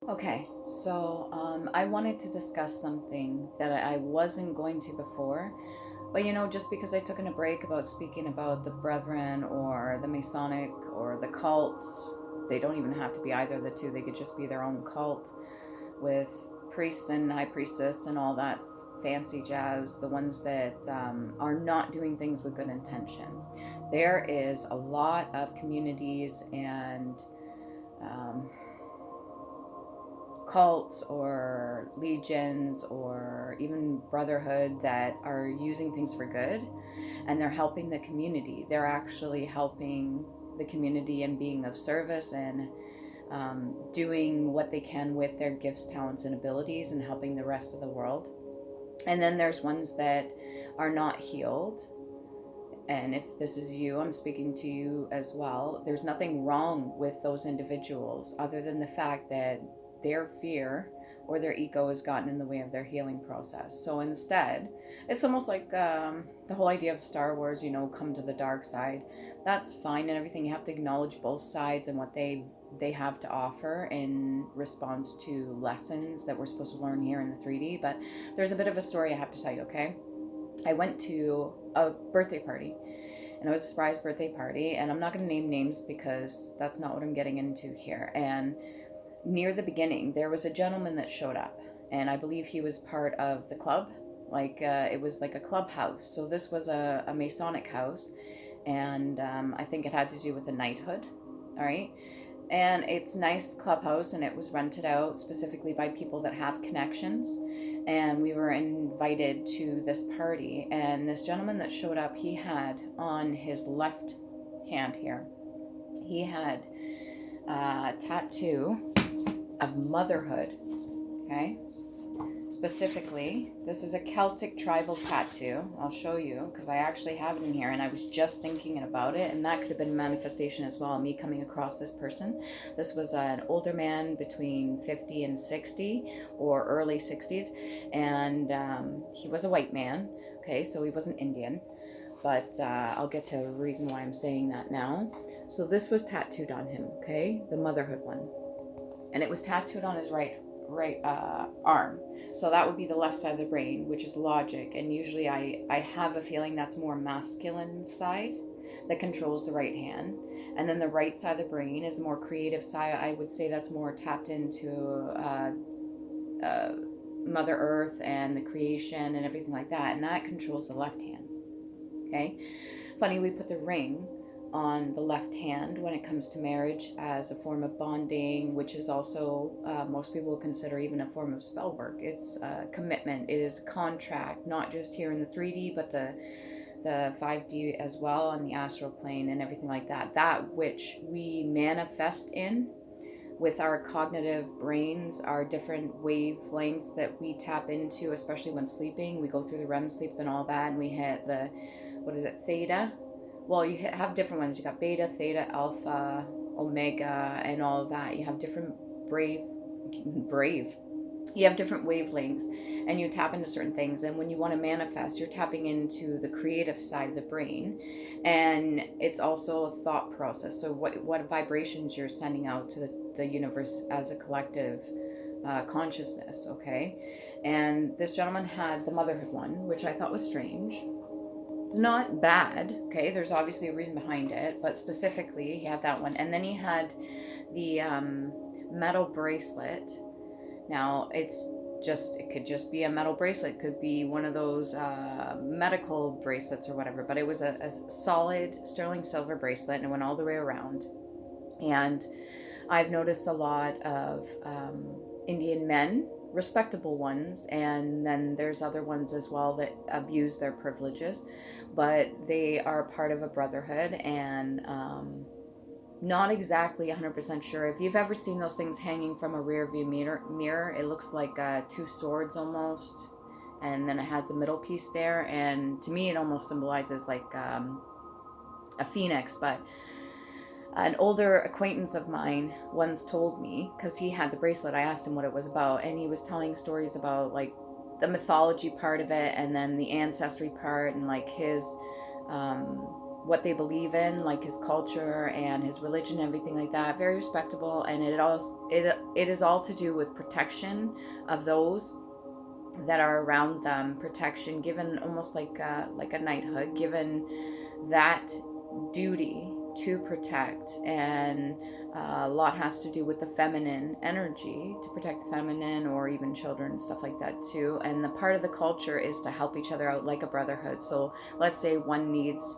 Okay, so I wanted to discuss something that I wasn't going to before, but just because I took in a break about speaking about the Brethren or the Masonic or the cults, they don't even have to be either of the two, they could just be their own cult with priests and high priestess and all that fancy jazz, the ones that are not doing things with good intention. There is a lot of communities and um, cults or legions or even brotherhood that are using things for good, and they're helping the community. They're actually helping the community and being of service and doing what they can with their gifts, talents, and abilities and helping the rest of the world. And then there's ones that are not healed. And if this is you, I'm speaking to you as well. There's nothing wrong with those individuals other than the fact that their fear or their ego has gotten in the way of their healing process. So instead, it's almost like the whole idea of Star Wars, come to the dark side. That's fine and everything. You have to acknowledge both sides and what they have to offer in response to lessons that we're supposed to learn here in the 3D. But there's a bit of a story I have to tell you, okay? I went to a birthday party, and it was a surprise birthday party, and I'm not going to name names because that's not what I'm getting into here. And near the beginning, there was a gentleman that showed up, and I believe he was part of the club. Like it was like a clubhouse. So this was a Masonic house, and I think it had to do with a knighthood. All right, and it's nice clubhouse, and it was rented out specifically by people that have connections, and we were invited to this party. And this gentleman that showed up, he had on his left hand here, he had a tattoo of motherhood. Okay, specifically, this is a Celtic tribal tattoo. I'll show you because I actually have it in here, and I was just thinking about it, and that could have been manifestation as well, me coming across this person. This was an older man between 50 and 60 or early 60s, and he was a white man. Okay, so he wasn't Indian, but I'll get to a reason why I'm saying that now. So this was tattooed on him, okay, the motherhood one, and it was tattooed on his right arm. So that would be the left side of the brain, which is logic. And usually I have a feeling that's more masculine side that controls the right hand. And then the right side of the brain is a more creative side. I would say that's more tapped into uh, Mother Earth and the creation and everything like that. And that controls the left hand. Okay. Funny, we put the ring on the left hand when it comes to marriage as a form of bonding, which is also most people consider even a form of spell work. It's a commitment. It is a contract, not just here in the 3D, but the 5D as well, on the astral plane and everything like that. That which we manifest in with our cognitive brains, our different wavelengths that we tap into, especially when sleeping. We go through the REM sleep and all that, and we hit the, what is it, theta? Well, you have different ones. You got beta, theta, alpha, omega, and all of that. You have different brave. You have different wavelengths, and you tap into certain things. And when you want to manifest, you're tapping into the creative side of the brain, and it's also a thought process. So what vibrations you're sending out to the universe as a collective consciousness. Okay, and this gentleman had the motherhood one, which I thought was strange. It's not bad, okay? There's obviously a reason behind it, but specifically, he had that one. And then he had the metal bracelet. Now, it could just be a metal bracelet. It could be one of those medical bracelets or whatever, but it was a solid sterling silver bracelet, and it went all the way around. And I've noticed a lot of Indian men, respectable ones, and then there's other ones as well that abuse their privileges, but they are part of a brotherhood, and not exactly 100% sure. If you've ever seen those things hanging from a rear view mirror, it looks like two swords almost, and then it has the middle piece there, and to me it almost symbolizes like a phoenix. But an older acquaintance of mine once told me, because he had the bracelet, I asked him what it was about, and he was telling stories about like the mythology part of it, and then the ancestry part, and like his what they believe in, like his culture and his religion and everything like that. Very respectable, and it is all to do with protection of those that are around them, protection given, almost like a knighthood, given that duty to protect. And a lot has to do with the feminine energy, to protect the feminine, or even children and stuff like that too. And the part of the culture is to help each other out, like a brotherhood. So let's say one needs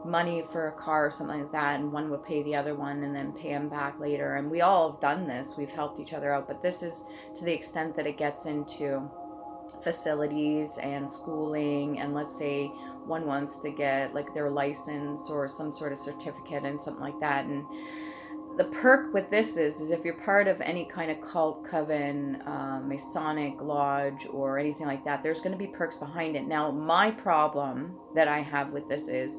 money for a car or something like that, and one would pay the other one and then pay him back later. And we all have done this, we've helped each other out. But this is to the extent that it gets into facilities and schooling, and let's say one wants to get like their license or some sort of certificate and something like that. And the perk with this is if you're part of any kind of cult, coven, Masonic lodge, or anything like that, there's going to be perks behind it. Now, my problem that I have with this is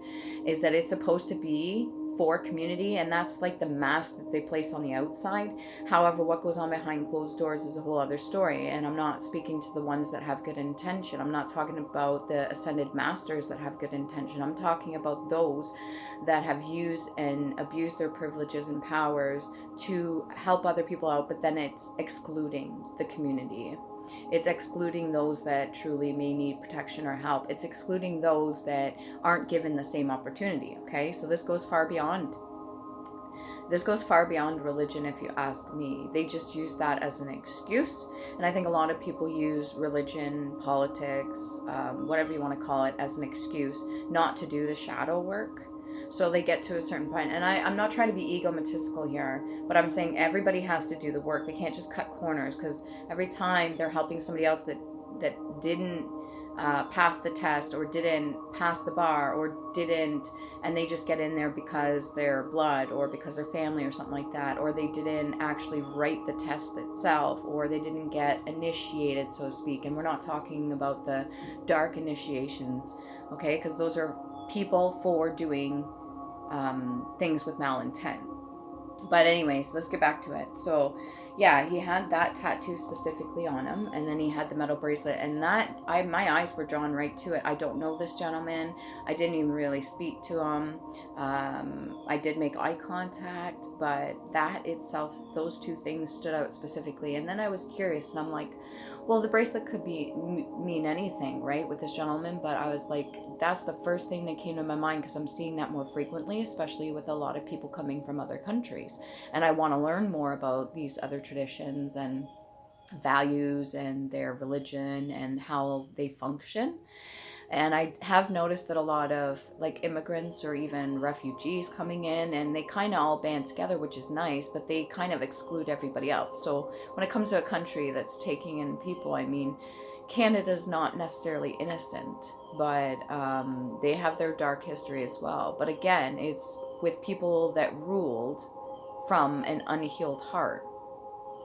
that it's supposed to be for community, and that's like the mask that they place on the outside. However, what goes on behind closed doors is a whole other story, and I'm not speaking to the ones that have good intention. I'm not talking about the ascended masters that have good intention. I'm talking about those that have used and abused their privileges and powers to help other people out, but then it's excluding the community. It's excluding those that truly may need protection or help. It's excluding those that aren't given the same opportunity. Okay, so this goes far beyond. This goes far beyond religion, if you ask me. They just use that as an excuse. And I think a lot of people use religion, politics, whatever you want to call it, as an excuse not to do the shadow work. So they get to a certain point, and I'm not trying to be egotistical here, but I'm saying everybody has to do the work. They can't just cut corners, because every time they're helping somebody else that didn't pass the test, or didn't pass the bar, or didn't, and they just get in there because they're blood, or because they're family, or something like that, or they didn't actually write the test itself, or they didn't get initiated, so to speak. And we're not talking about the dark initiations, okay, because those are people for doing things with malintent. But anyways, let's get back to it. So yeah, he had that tattoo specifically on him, and then he had the metal bracelet, and that my eyes were drawn right to it. I don't know this gentleman. I didn't even really speak to him. I did make eye contact, but that itself, those two things stood out specifically. And then I was curious, and I'm like, well, the bracelet could mean anything, right, with this gentleman. But I was like, that's the first thing that came to my mind, because I'm seeing that more frequently, especially with a lot of people coming from other countries. And I want to learn more about these other traditions and values and their religion and how they function. And I have noticed that a lot of like immigrants or even refugees coming in, and they kind of all band together, which is nice, but they kind of exclude everybody else. So when it comes to a country that's taking in people, I mean, Canada's not necessarily innocent, but they have their dark history as well. But again, it's with people that ruled from an unhealed heart.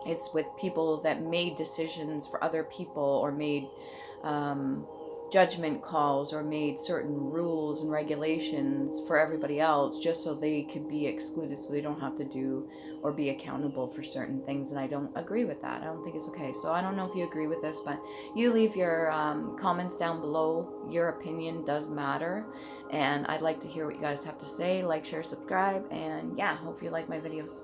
It's with people that made decisions for other people, or made judgment calls, or made certain rules and regulations for everybody else, just so they could be excluded, so they don't have to do or be accountable for certain things. And I don't agree with that. I don't think it's okay. So I don't know if you agree with this, but you leave your comments down below. Your opinion does matter, and I'd like to hear what you guys have to say. Like, share, subscribe, and yeah, hope you like my videos.